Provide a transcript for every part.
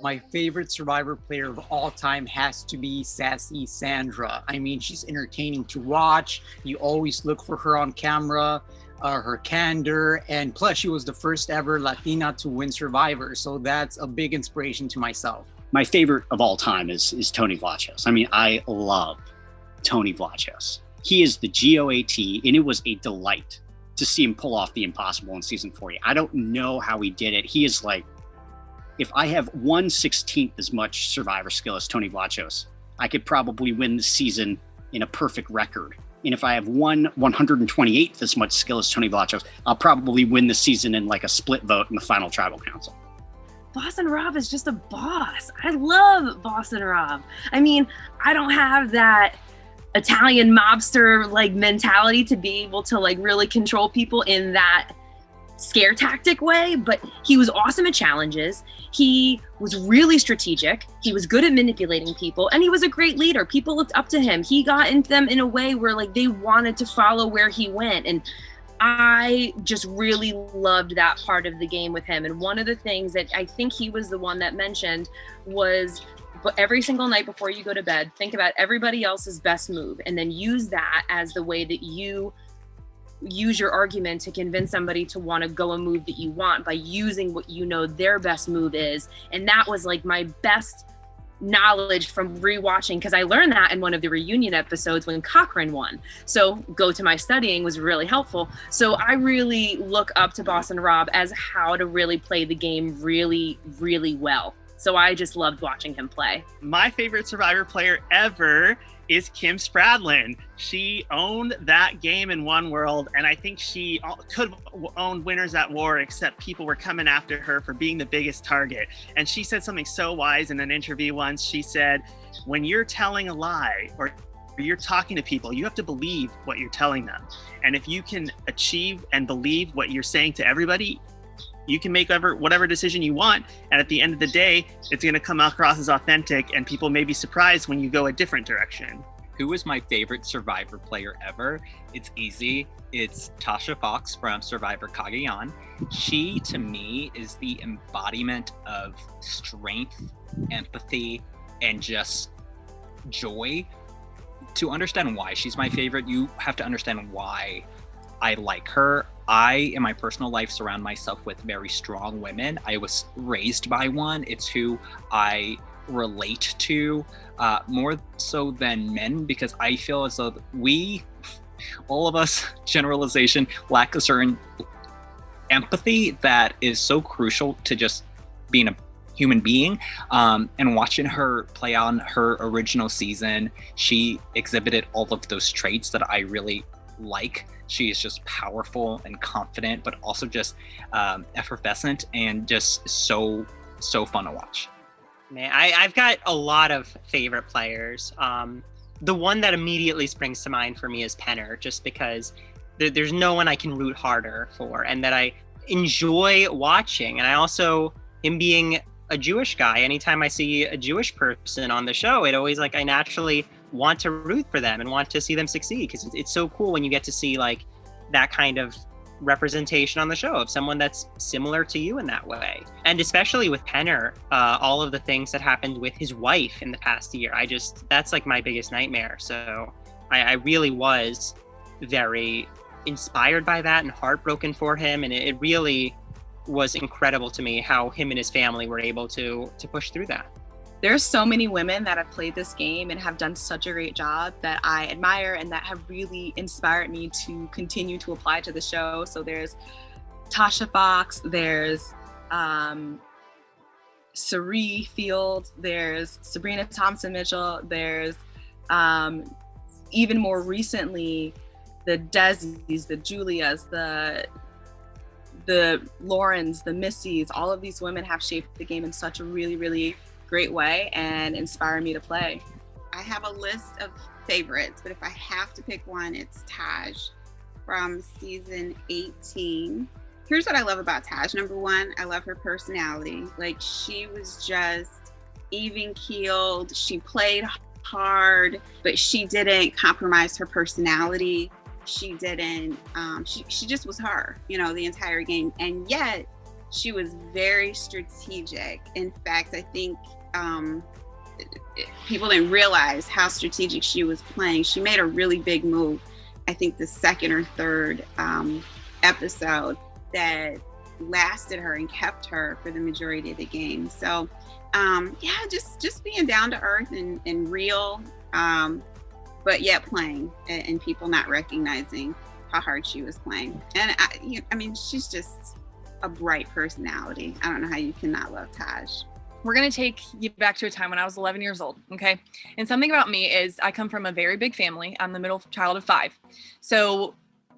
My favorite Survivor player of all time has to be sassy Sandra. I mean, she's entertaining to watch. You always look for her on camera, her candor, and plus she was the first ever Latina to win Survivor. So that's a big inspiration to myself. My favorite of all time is Tony Vlachos. I mean, I love Tony Vlachos. He is the GOAT, and it was a delight to see him pull off the impossible in season 40. I don't know how he did it. He is like, if I have 1/16 as much Survivor skill as Tony Vlachos, I could probably win the season in a perfect record. And if I have 1/128th as much skill as Tony Vlachos, I'll probably win the season in like a split vote in the final tribal council. Boston Rob is just a boss. I love Boston Rob. I mean, I don't have that Italian mobster like mentality to be able to like really control people in that scare tactic way, but he was awesome at challenges. He was really strategic. He was good at manipulating people, and he was a great leader. People looked up to him. He got into them in a way where like they wanted to follow where he went, and I just really loved that part of the game with him. And one of the things that I think he was the one that mentioned was, but every single night before you go to bed, think about everybody else's best move and then use that as the way that you use your argument to convince somebody to want to go a move that you want by using what you know their best move is. And that was like my best knowledge from rewatching, because I learned that in one of the reunion episodes when Cochran won. So go to my studying was really helpful. So I really look up to Boston Rob as how to really play the game really, really well. So I just loved watching him play. My favorite Survivor player ever is Kim Spradlin. She owned that game in One World, and I think she could have owned Winners at War, except people were coming after her for being the biggest target. And she said something so wise in an interview once. She said, when you're telling a lie or you're talking to people, you have to believe what you're telling them. And if you can achieve and believe what you're saying to everybody, you can make whatever decision you want. And at the end of the day, it's going to come across as authentic, and people may be surprised when you go a different direction. Who is my favorite Survivor player ever? It's easy. It's Tasha Fox from Survivor Cagayan. She, to me, is the embodiment of strength, empathy, and just joy. To understand why she's my favorite, you have to understand why I like her. I, in my personal life, surround myself with very strong women. I was raised by one. It's who I relate to more so than men, because I feel as though we, all of us, generalization, lack a certain empathy that is so crucial to just being a human being. And watching her play on her original season, she exhibited all of those traits that I really like. She is just powerful and confident, but also just effervescent and just so fun to watch. Man, I've got a lot of favorite players. The one that immediately springs to mind for me is Penner, just because there's no one I can root harder for and that I enjoy watching. And I also, him being a Jewish guy, anytime I see a Jewish person on the show, it always like I naturally want to root for them and want to see them succeed, because it's so cool when you get to see like that kind of representation on the show of someone that's similar to you in that way. And especially with Penner, all of the things that happened with his wife in the past year, that's like my biggest nightmare. So I really was very inspired by that and heartbroken for him. And it really was incredible to me how him and his family were able to push through that. There's so many women that have played this game and have done such a great job that I admire and that have really inspired me to continue to apply to the show. So there's Tasha Fox, there's Sari Fields, there's Sabrina Thompson-Mitchell, there's even more recently, the Desi's, the Julias, the Laurens, the Missies. All of these women have shaped the game in such a really, really great way and inspire me to play. I have a list of favorites, but if I have to pick one, it's Taj from season 18. Here's what I love about Taj. Number one, I love her personality. Like, she was just even keeled. She played hard, but she didn't compromise her personality. She didn't, she just was her, the entire game. And yet She was very strategic. In fact, I think people didn't realize how strategic she was playing. She made a really big move, I think the second or third episode, that lasted her and kept her for the majority of the game. So just being down to earth and real, but yet playing, and people not recognizing how hard she was playing. And I mean, she's just a bright personality. I don't know how you cannot love Taj. We're going to take you back to a time when I was 11 years old, okay? And something about me is I come from a very big family. I'm the middle child of 5. So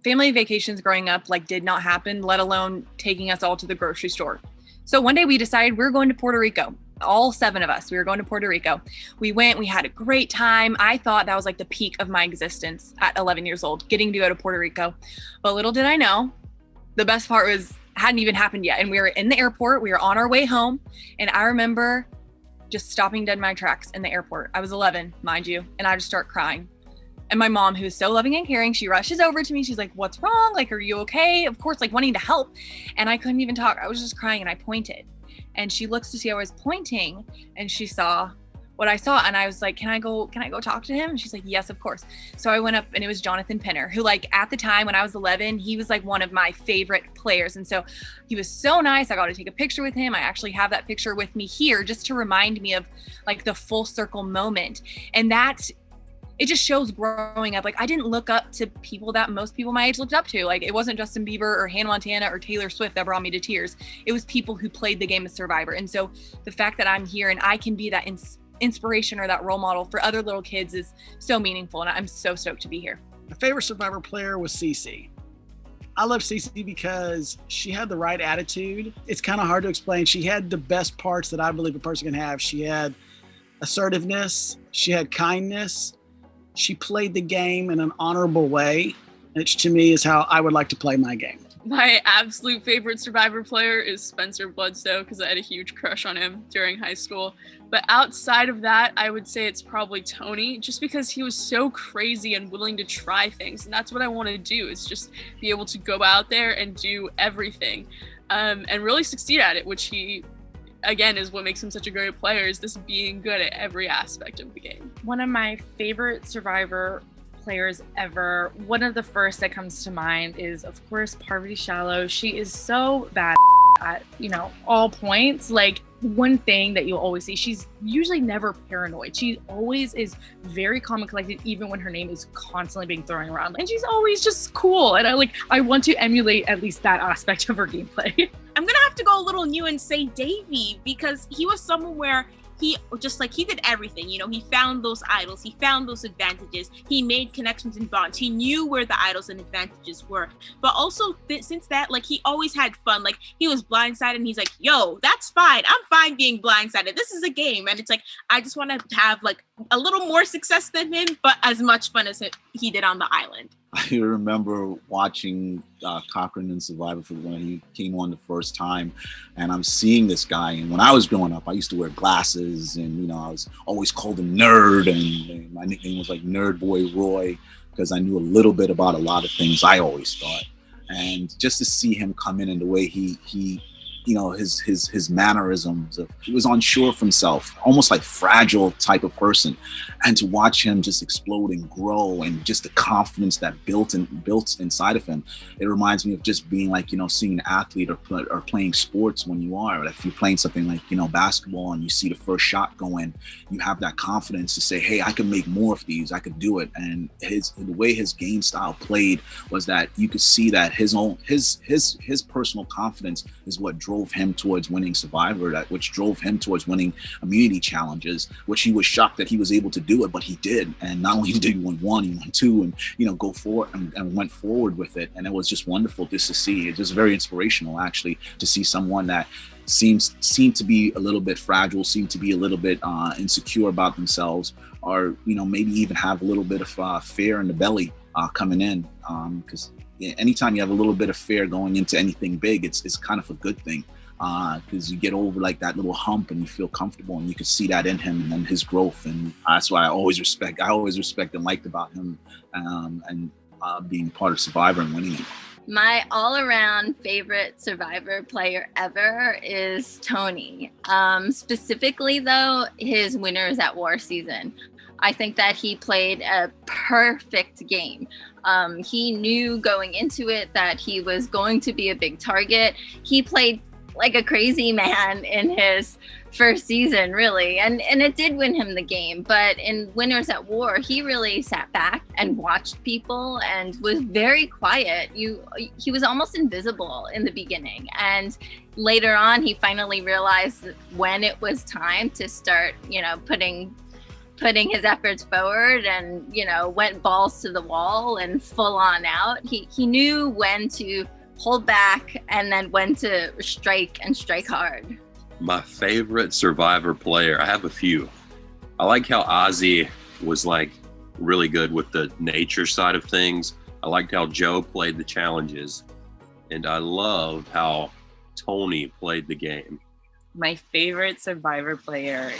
family vacations growing up did not happen, let alone taking us all to the grocery store. So one day we decided we're going to Puerto Rico. All 7 of us, we were going to Puerto Rico. We went, we had a great time. I thought that was the peak of my existence at 11 years old, getting to go to Puerto Rico. But little did I know, the best part hadn't even happened yet. And we were in the airport, we were on our way home. And I remember just stopping dead in my tracks in the airport. I was 11, mind you. And I just start crying. And my mom, who's so loving and caring, she rushes over to me. She's like, "What's wrong? Are you okay?" Of course, wanting to help. And I couldn't even talk. I was just crying and I pointed. And she looks to see I was pointing and she saw what I saw. And I was like, can I go talk to him? And she's like, yes, of course. So I went up and it was Jonathan Pinner, who at the time when I was 11, he was one of my favorite players. And so he was so nice. I got to take a picture with him. I actually have that picture with me here just to remind me of the full circle moment. And that, it just shows growing up. I didn't look up to people that most people my age looked up to. It wasn't Justin Bieber or Hannah Montana or Taylor Swift that brought me to tears. It was people who played the game of Survivor. And so the fact that I'm here and I can be that inspiration or that role model for other little kids is so meaningful. And I'm so stoked to be here. My favorite Survivor player was Cece. I love Cece because she had the right attitude. It's kind of hard to explain. She had the best parts that I believe a person can have. She had assertiveness. She had kindness. She played the game in an honorable way, which to me is how I would like to play my game. My absolute favorite Survivor player is Spencer Bloodstow because I had a huge crush on him during high school. But outside of that, I would say it's probably Tony, just because he was so crazy and willing to try things. And that's what I want to do, is just be able to go out there and do everything and really succeed at it, which he, again, is what makes him such a great player, is this being good at every aspect of the game. One of my favorite Survivor players ever, one of the first that comes to mind is, of course, Parvati Shallow. She is so bad at, all points. One thing that you'll always see, she's usually never paranoid. She always is very calm and collected, even when her name is constantly being thrown around. And she's always just cool. And I want to emulate at least that aspect of her gameplay. I'm gonna have to go a little new and say Davie, because he was someone where he did everything. He found those idols, he found those advantages, he made connections and bonds, he knew where the idols and advantages were. But also since that, he always had fun. He was blindsided and he's like, yo, that's fine, I'm fine being blindsided, this is a game. And it's I just want to have a little more success than him, but as much fun as he did on the island. I remember watching Cochran in Survivor for when he came on the first time, and I'm seeing this guy. And when I was growing up, I used to wear glasses, and I was always called a nerd, and my nickname was Nerd Boy Roy, because I knew a little bit about a lot of things, I always thought. And just to see him come in and the way he his mannerisms of, he was unsure of himself, almost fragile type of person. And to watch him just explode and grow, and just the confidence that built inside of him, it reminds me of just being seeing an athlete or playing sports when you are. If you're playing something basketball and you see the first shot go in, you have that confidence to say, hey, I can make more of these, I could do it. And the way his game style played was that you could see that his personal confidence is what drove him towards winning Survivor, which drove him towards winning immunity challenges, which he was shocked that he was able to do it, but he did. And not only did he win one, he won two, and go forward and went forward with it. And it was just wonderful just to see. It's just very inspirational, actually, to see someone that seemed to be a little bit fragile, seemed to be a little bit insecure about themselves, or maybe even have a little bit of fear in the belly coming in, because anytime you have a little bit of fear going into anything big, it's kind of a good thing, because you get over that little hump and you feel comfortable, and you can see that in him and his growth. And that's why I always respect and liked about him, and being part of Survivor and winning it. My all-around favorite Survivor player ever is Tony. Specifically, though, his Winners at War season. I think that he played a perfect game. He knew going into it that he was going to be a big target. He played like a crazy man in his first season, really. And it did win him the game. But in Winners at War, he really sat back and watched people and was very quiet. He was almost invisible in the beginning. And later on, he finally realized when it was time to start, putting his efforts forward and, went balls to the wall and full on out. He knew when to hold back and then when to strike and strike hard. My favorite Survivor player, I have a few. I like how Ozzy was really good with the nature side of things. I liked how Joe played the challenges. And I love how Tony played the game. My favorite Survivor player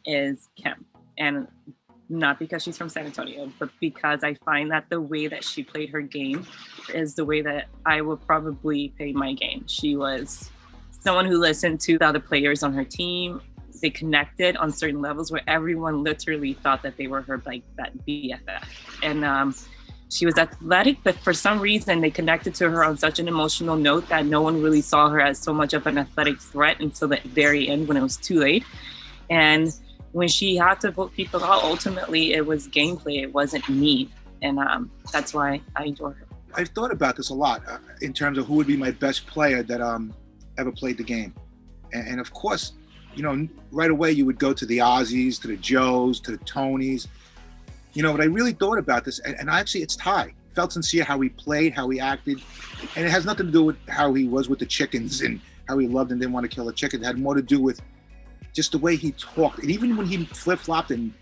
is Kim. And not because she's from San Antonio, but because I find that the way that she played her game is the way that I would probably play my game. She was someone who listened to the other players on her team. They connected on certain levels where everyone literally thought that they were her, that BFF. And she was athletic, but for some reason they connected to her on such an emotional note that no one really saw her as so much of an athletic threat until the very end when it was too late. And when she had to vote people out, ultimately it was gameplay, it wasn't me. And that's why I enjoy her. I've thought about this a lot in terms of who would be my best player that ever played the game. And of course, right away you would go to the Aussies, to the Joes, to the Tonys. But I really thought about this, and actually it's Tai. Felt sincere how he played, how he acted. And it has nothing to do with how he was with the chickens and how he loved and didn't want to kill the chickens. It had more to do with just the way he talked. And even when he flip-flopped and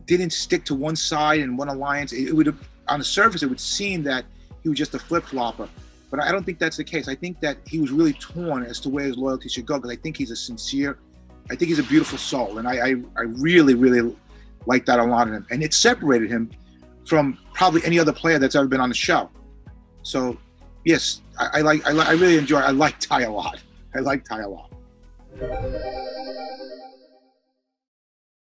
didn't stick to one side and one alliance, it would, on the surface, it would seem that he was just a flip-flopper. But I don't think that's the case. I think that he was really torn as to where his loyalty should go, because I think he's I think he's a beautiful soul. And I really, really like that a lot in him. And it separated him from probably any other player that's ever been on the show. So yes, I like Tai a lot. I like Tai a lot.